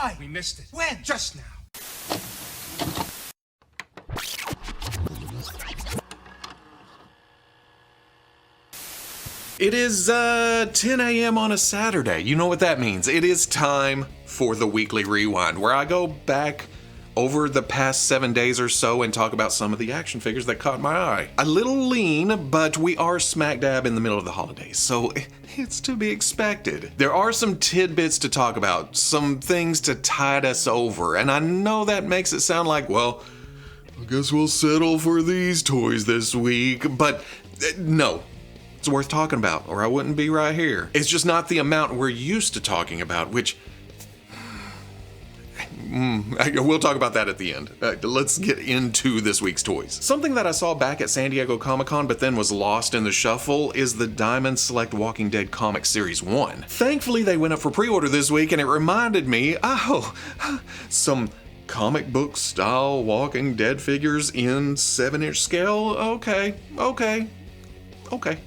Why? We missed it. When? Just now. It is 10 a.m. on a Saturday. You know what that means. It is time for the Weekly Rewind, where I go back over the past 7 days or so and talk about some of the action figures that caught my eye. A little lean, but we are smack dab in the middle of the holidays, so it's to be expected. There are some tidbits to talk about, some things to tide us over, and I know that makes it sound like, well, I guess we'll settle for these toys this week, but no. It's worth talking about, or I wouldn't be right here. It's just not the amount we're used to talking about, which... we'll talk about that at the end. Let's get into this week's toys. Something that I saw back at San Diego Comic-Con but then was lost in the shuffle is the Diamond Select Walking Dead Comic Series 1. Thankfully, they went up for pre-order this week, and it reminded me, some comic book style Walking Dead figures in 7-inch scale? Okay.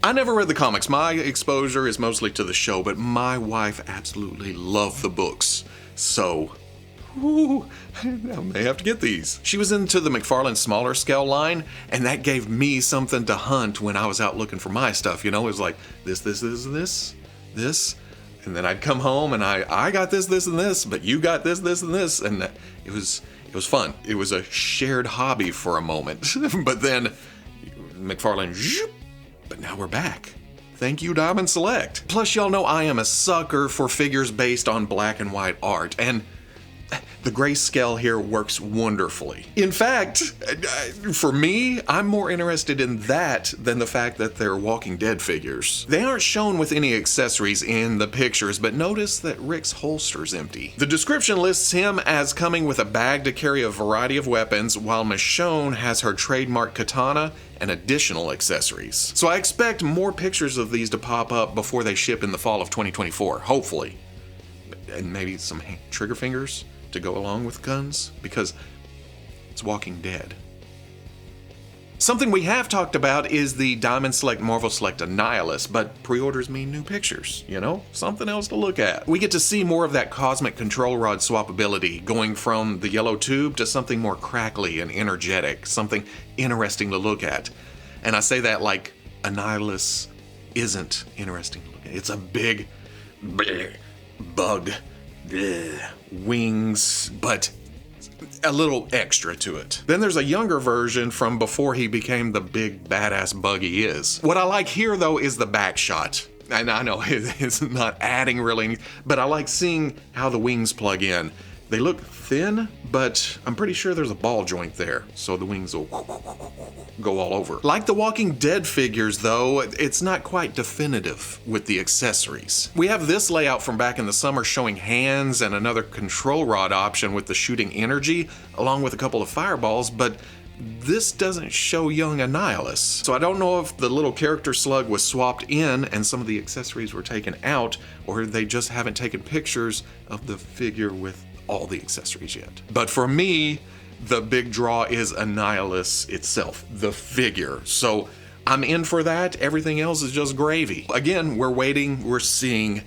I never read the comics. My exposure is mostly to the show, but my wife absolutely loved the books. So, I may have to get these. She was into the McFarlane smaller scale line, and that gave me something to hunt when I was out looking for my stuff. You know, it was like this, and then I'd come home and I got this, and this, but you got this, and this, and it was fun. It was a shared hobby for a moment, but then McFarlane. But now we're back. Thank you, Diamond Select. Plus, y'all know I am a sucker for figures based on black and white art, and the grayscale here works wonderfully. In fact, for me, I'm more interested in that than the fact that they're Walking Dead figures. They aren't shown with any accessories in the pictures, but notice that Rick's holster's empty. The description lists him as coming with a bag to carry a variety of weapons, while Michonne has her trademark katana and additional accessories. So I expect more pictures of these to pop up before they ship in the fall of 2024, hopefully. And maybe some trigger fingers to go along with guns, because it's Walking Dead. Something we have talked about is the Diamond Select Marvel Select Annihilus, but pre-orders mean new pictures, you know? Something else to look at. We get to see more of that cosmic control rod swappability, going from the yellow tube to something more crackly and energetic, something interesting to look at. And I say that like Annihilus isn't interesting to look at. It's a big bug, wings, but a little extra to it. Then there's a younger version from before he became the big badass bug he is. What I like here though is the back shot. And I know it's not adding really, but I like seeing how the wings plug in. They look thin, but I'm pretty sure there's a ball joint there, so the wings will go all over. Like the Walking Dead figures though, it's not quite definitive with the accessories. We have this layout from back in the summer showing hands and another control rod option with the shooting energy, along with a couple of fireballs, but this doesn't show young Annihilus. So I don't know if the little character slug was swapped in and some of the accessories were taken out, or they just haven't taken pictures of the figure with all the accessories yet. But for me, the big draw is Annihilus itself, the figure. So I'm in for that. Everything else is just gravy. Again, we're waiting, we're seeing.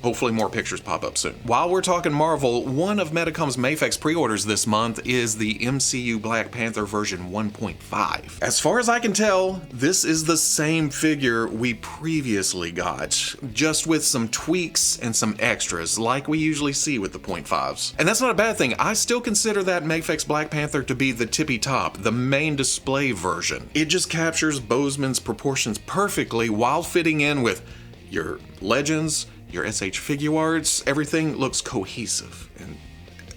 Hopefully more pictures pop up soon. While we're talking Marvel, one of Medicom's Mafex pre-orders this month is the MCU Black Panther version 1.5. As far as I can tell, this is the same figure we previously got, just with some tweaks and some extras like we usually see with the .5s. And that's not a bad thing. I still consider that Mafex Black Panther to be the tippy top, the main display version. It just captures Boseman's proportions perfectly while fitting in with your Legends, your SH Figuarts. Everything looks cohesive and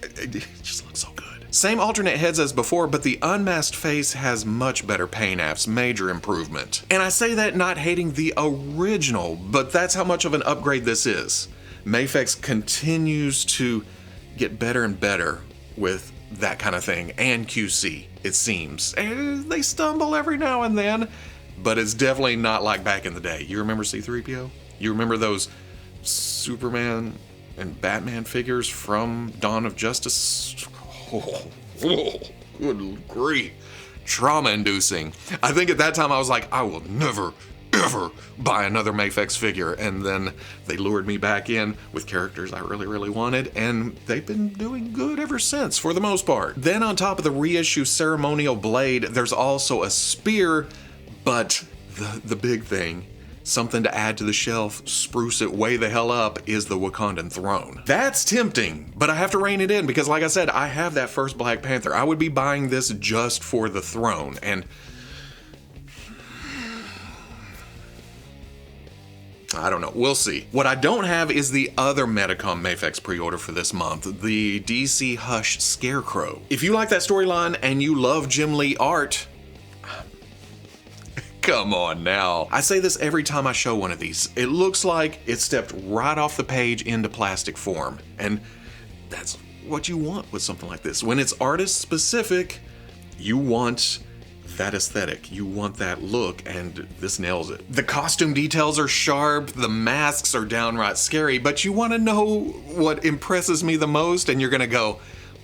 it just looks so good. Same alternate heads as before, but the unmasked face has much better paint apps, major improvement. And I say that not hating the original, but that's how much of an upgrade this is. Mafex continues to get better and better with that kind of thing, and QC, it seems. And they stumble every now and then, but it's definitely not like back in the day. You remember C-3PO? You remember those Superman and Batman figures from Dawn of Justice? Good grief. Trauma-inducing. I think at that time I was like, I will never, ever buy another Mafex figure. And then they lured me back in with characters I really, really wanted, and they've been doing good ever since, for the most part. Then on top of the reissue ceremonial blade, there's also a spear, but the big thing, something to add to the shelf, spruce it way the hell up, is the Wakandan throne. That's tempting, but I have to rein it in because, like I said, I have that first Black Panther. I would be buying this just for the throne, and I don't know. We'll see. What I don't have is the other Medicom Mafex pre-order for this month, the DC Hush Scarecrow. If you like that storyline and you love Jim Lee art, come on now. I say this every time I show one of these. It looks like it stepped right off the page into plastic form, and that's what you want with something like this. When it's artist specific, you want that aesthetic, you want that look, and this nails it. The costume details are sharp, the masks are downright scary, but you want to know what impresses me the most, and you're gonna go,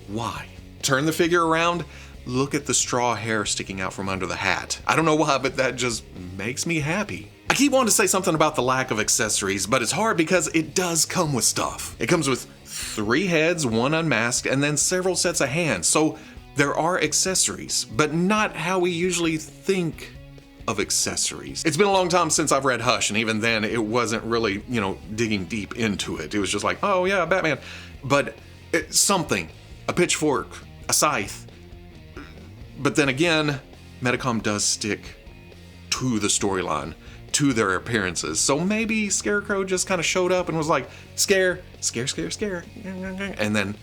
why? Turn the figure around, look at the straw hair sticking out from under the hat. I don't know why, but that just makes me happy. I keep wanting to say something about the lack of accessories, but it's hard because it does come with stuff. It comes with 3 heads, 1 unmasked, and then several sets of hands, so there are accessories, but not how we usually think of accessories. It's been a long time since I've read Hush, and even then it wasn't really, digging deep into it. It was just like, oh yeah, Batman. But something, a pitchfork, a scythe. But then again, Medicom does stick to the storyline, to their appearances. So maybe Scarecrow just kind of showed up and was like, scare, and then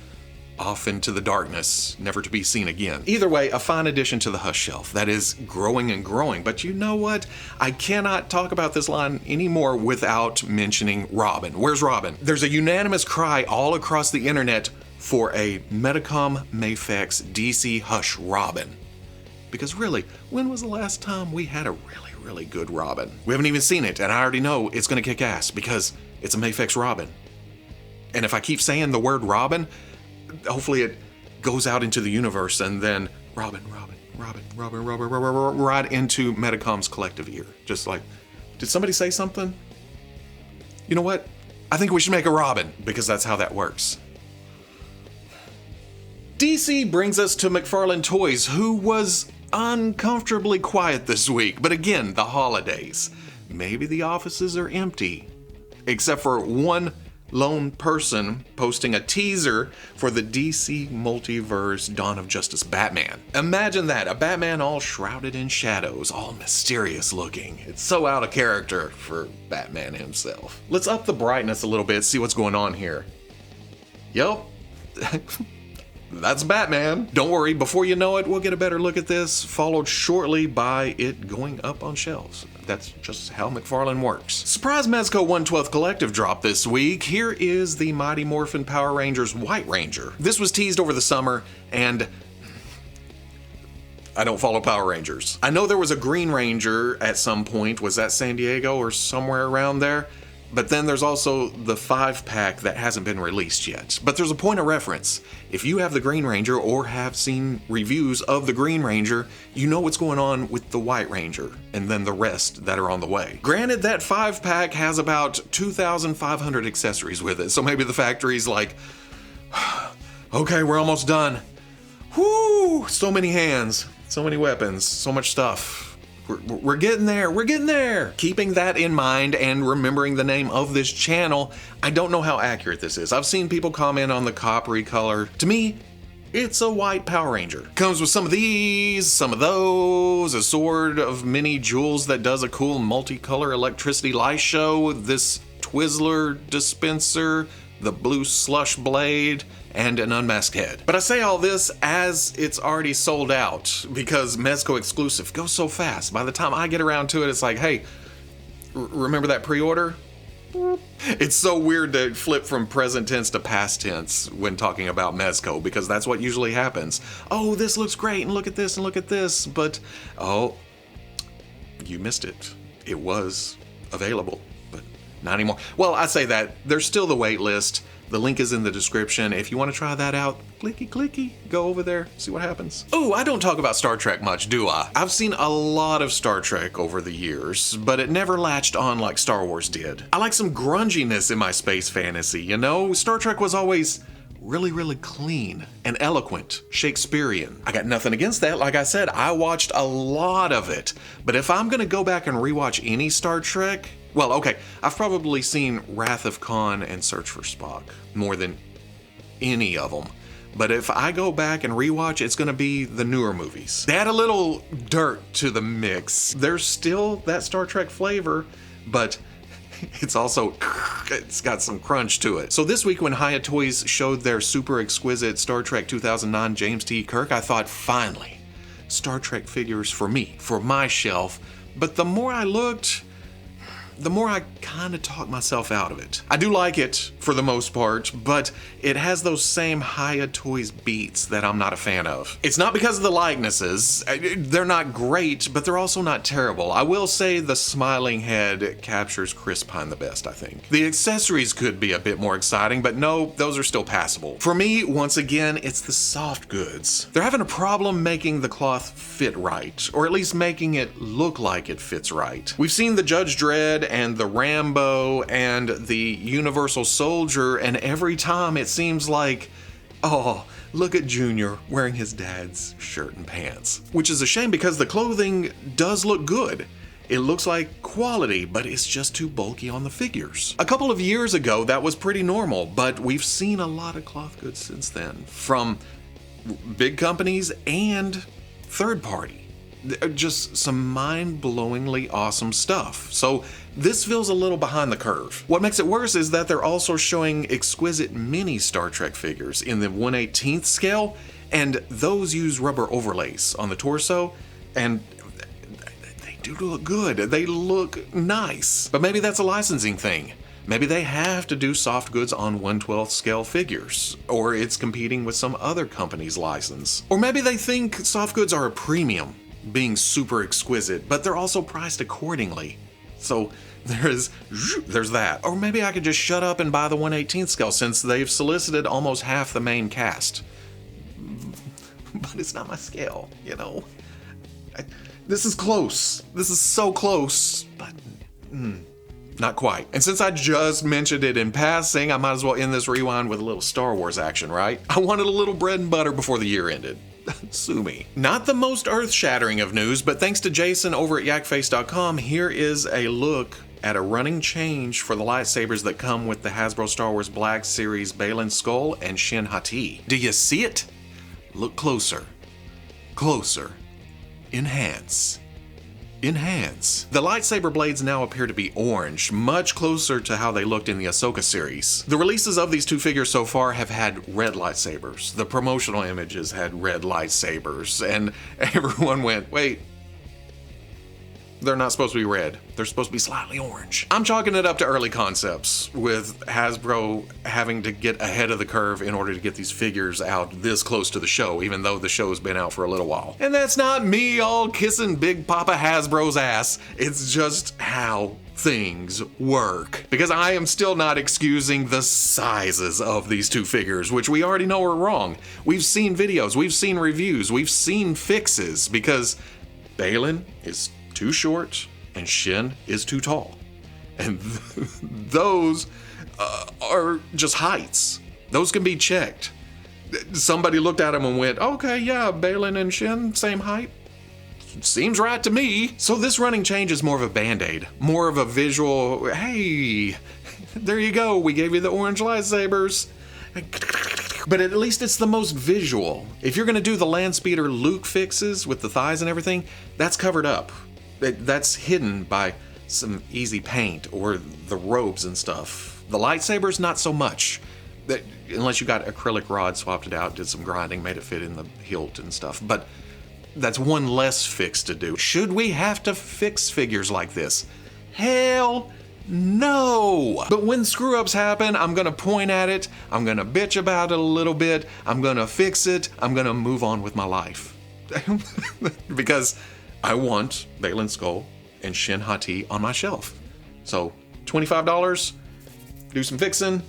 off into the darkness, never to be seen again. Either way, a fine addition to the Hush shelf that is growing and growing. But you know what? I cannot talk about this line anymore without mentioning Robin. Where's Robin? There's a unanimous cry all across the internet for a Medicom Mafex DC Hush Robin. Because really, when was the last time we had a really, really good Robin? We haven't even seen it, and I already know it's gonna kick ass because it's a Mafex Robin. And if I keep saying the word Robin, hopefully it goes out into the universe, and then Robin, right into Medicom's collective ear. Just like, did somebody say something? You know what? I think we should make a Robin, because that's how that works. DC brings us to McFarlane Toys, who was uncomfortably quiet this week, but again, the holidays. Maybe the offices are empty, except for one lone person posting a teaser for the DC Multiverse Dawn of Justice Batman. Imagine that, a Batman all shrouded in shadows, all mysterious looking. It's so out of character for Batman himself. Let's up the brightness a little bit, see what's going on here. Yup. That's Batman. Don't worry, before you know it, we'll get a better look at this, followed shortly by it going up on shelves. That's just how McFarlane works. Surprise Mezco 1/12 Collective dropped this week. Here is the Mighty Morphin Power Rangers White Ranger. This was teased over the summer, and I don't follow Power Rangers. I know there was a Green Ranger at some point. Was that San Diego or somewhere around there? But then there's also the 5-pack that hasn't been released yet. But there's a point of reference. If you have the Green Ranger or have seen reviews of the Green Ranger, you know what's going on with the White Ranger and then the rest that are on the way. Granted, that 5-pack has about 2,500 accessories with it, so maybe the factory's like, okay, we're almost done. Whoo! So many hands, so many weapons, so much stuff. We're getting there. Keeping that in mind and remembering the name of this channel, I don't know how accurate this is. I've seen people comment on the coppery color. To me, it's a white Power Ranger. Comes with some of these, some of those, a sword of many jewels that does a cool multicolor electricity light show, this Twizzler dispenser, the blue slush blade, and an unmasked head. But I say all this as it's already sold out because Mezco exclusive goes so fast. By the time I get around to it, it's like, hey, remember that pre-order? It's so weird to flip from present tense to past tense when talking about Mezco because that's what usually happens. Oh, this looks great, and look at this, and look at this, but oh, you missed it. It was available, but Not anymore. Well, I say that. There's still the wait list. The link is in the description. If you want to try that out, clicky, go over there, see what happens. Oh, I don't talk about Star Trek much, do I? I've seen a lot of Star Trek over the years, but it never latched on like Star Wars did. I like some grunginess in my space fantasy, you know? Star Trek was always really clean and eloquent, Shakespearean. I got nothing against that. Like I said, I watched a lot of it. But if I'm gonna go back and rewatch any Star Trek, well, okay, I've probably seen Wrath of Khan and Search for Spock more than any of them. But if I go back and rewatch, it's gonna be the newer movies. They add a little dirt to the mix. There's still that Star Trek flavor, but it's got some crunch to it. So this week when Hiya Toys showed their super exquisite Star Trek 2009 James T. Kirk, I thought, finally, Star Trek figures for me, for my shelf. But the more I looked, the more I kind of talked myself out of it. I do like it for the most part, but it has those same Hiya Toys beats that I'm not a fan of. It's not because of the likenesses. They're not great, but they're also not terrible. I will say the smiling head captures Chris Pine the best, I think. The accessories could be a bit more exciting, but no, those are still passable. For me, once again, it's the soft goods. They're having a problem making the cloth fit right, or at least making it look like it fits right. We've seen the Judge Dredd and the Rambo and the Universal Soldier, and every time it seems like, oh, look at Junior wearing his dad's shirt and pants. Which is a shame because the clothing does look good. It looks like quality, but it's just too bulky on the figures. A couple of years ago, that was pretty normal, but we've seen a lot of cloth goods since then, from big companies and third party. Just some mind-blowingly awesome stuff. So this feels a little behind the curve. What makes it worse is that they're also showing exquisite mini Star Trek figures in the 1/18th scale, and those use rubber overlays on the torso, and they do look good. They look nice. But maybe that's a licensing thing. Maybe they have to do soft goods on 1/12 scale figures, or it's competing with some other company's license. Or maybe they think soft goods are a premium, being super exquisite, but they're also priced accordingly. So there's that. Or maybe I could just shut up and buy the 1/18th scale since they've solicited almost half the main cast. But it's not my scale, you know? This is close. This is so close, but not quite. And since I just mentioned it in passing, I might as well end this rewind with a little Star Wars action, right? I wanted a little bread and butter before the year ended. Sue me. Not the most earth-shattering of news, but thanks to Jason over at yakface.com, here is a look at a running change for the lightsabers that come with the Hasbro Star Wars Black Series Baylan Skoll and Shin Hati. Do you see it? Look closer. Closer. Enhance. Enhance. The lightsaber blades now appear to be orange, much closer to how they looked in the Ahsoka series. The releases of these two figures so far have had red lightsabers. The promotional images had red lightsabers, and everyone went, wait, they're not supposed to be red. They're supposed to be slightly orange. I'm chalking it up to early concepts, with Hasbro having to get ahead of the curve in order to get these figures out this close to the show, even though the show's been out for a little while. And that's not me all kissing Big Papa Hasbro's ass. It's just how things work. Because I am still not excusing the sizes of these two figures, which we already know are wrong. We've seen videos, we've seen reviews, we've seen fixes, because Baylan is too short and Shin is too tall. And those are just heights. Those can be checked. Somebody looked at them and went, okay, yeah, Baylan and Shin, same height. Seems right to me. So this running change is more of a band-aid, more of a visual, hey, there you go, we gave you the orange lightsabers. But at least it's the most visual. If you're gonna do the Landspeeder Luke fixes with the thighs and everything, that's covered up. That's hidden by some easy paint or the robes and stuff. The lightsabers, not so much. Unless you got acrylic rod, swapped it out, did some grinding, made it fit in the hilt and stuff. But that's one less fix to do. Should we have to fix figures like this? Hell no! But when screw-ups happen, I'm gonna point at it, I'm gonna bitch about it a little bit, I'm gonna fix it, I'm gonna move on with my life. Because I want Baylan Skoll and Shin Hati on my shelf. So $25, do some fixing,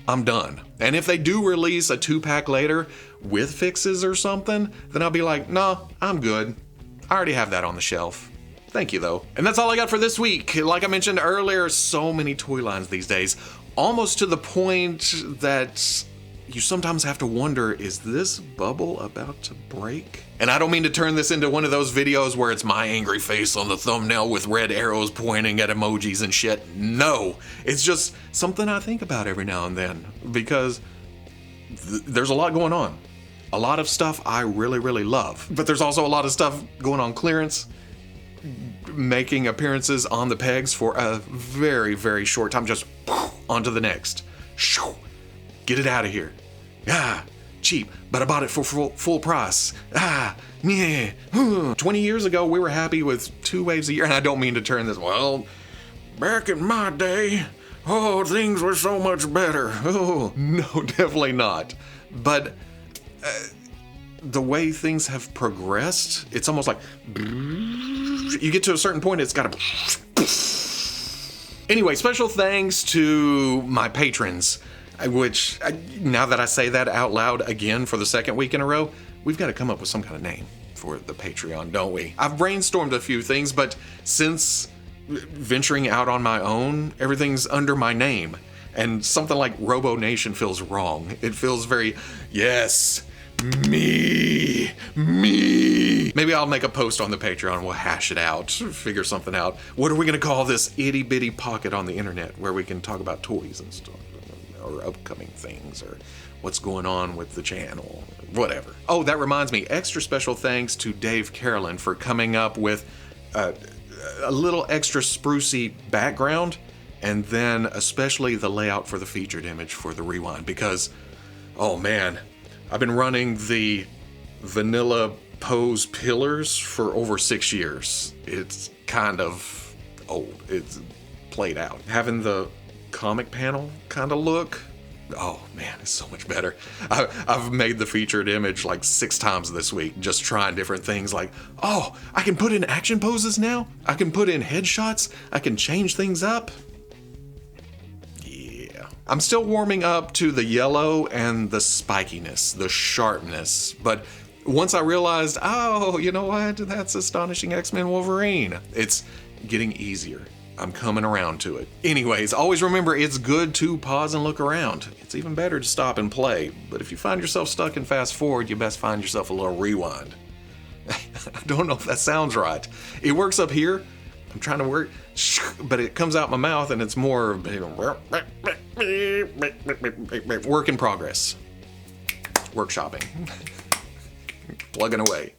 I'm done. And if they do release a 2-pack later with fixes or something, then I'll be like, no, I'm good. I already have that on the shelf. Thank you, though. And that's all I got for this week. Like I mentioned earlier, so many toy lines these days, almost to the point that you sometimes have to wonder, is this bubble about to break? And I don't mean to turn this into one of those videos where it's my angry face on the thumbnail with red arrows pointing at emojis and shit. No, it's just something I think about every now and then, because there's a lot going on. A lot of stuff I really, really love, but there's also a lot of stuff going on clearance, making appearances on the pegs for a very, very short time, just on to the next. Get it out of here. Ah, cheap, but I bought it for full price. Ah, yeah. 20 years ago, we were happy with 2 waves a year, and I don't mean to turn this, well, back in my day, oh, things were so much better. Oh, no, definitely not. But the way things have progressed, it's almost like you get to a certain point, it's got to. Anyway, special thanks to my patrons, which now that I say that out loud again for the second week in a row, we've got to come up with some kind of name for the Patreon, don't we? I've brainstormed a few things, but since venturing out on my own, everything's under my name. And something like Robo Nation feels wrong. It feels very, yes, me. Maybe I'll make a post on the Patreon, we'll hash it out, figure something out. What are we gonna call this itty bitty pocket on the internet where we can talk about toys and stuff, or upcoming things, or what's going on with the channel, whatever. Oh, that reminds me, extra special thanks to Dave Carolyn for coming up with a little extra sprucey background, and then especially the layout for the featured image for the rewind, because, oh man, I've been running the vanilla pose pillars for over 6 years. It's kind of old. It's played out. Having the comic panel kind of look, oh man, it's so much better. I've made the featured image like 6 times this week, just trying different things like, oh, I can put in action poses now? I can put in headshots? I can change things up? Yeah. I'm still warming up to the yellow and the spikiness, the sharpness, but once I realized, oh, you know what? That's Astonishing X-Men Wolverine. It's getting easier. I'm coming around to it. Anyways, always remember, it's good to pause and look around. It's even better to stop and play. But if you find yourself stuck in fast forward, you best find yourself a little rewind. I don't know if that sounds right. It works up here. I'm trying to work, but it comes out my mouth and it's more work in progress. Workshopping. Plugging away.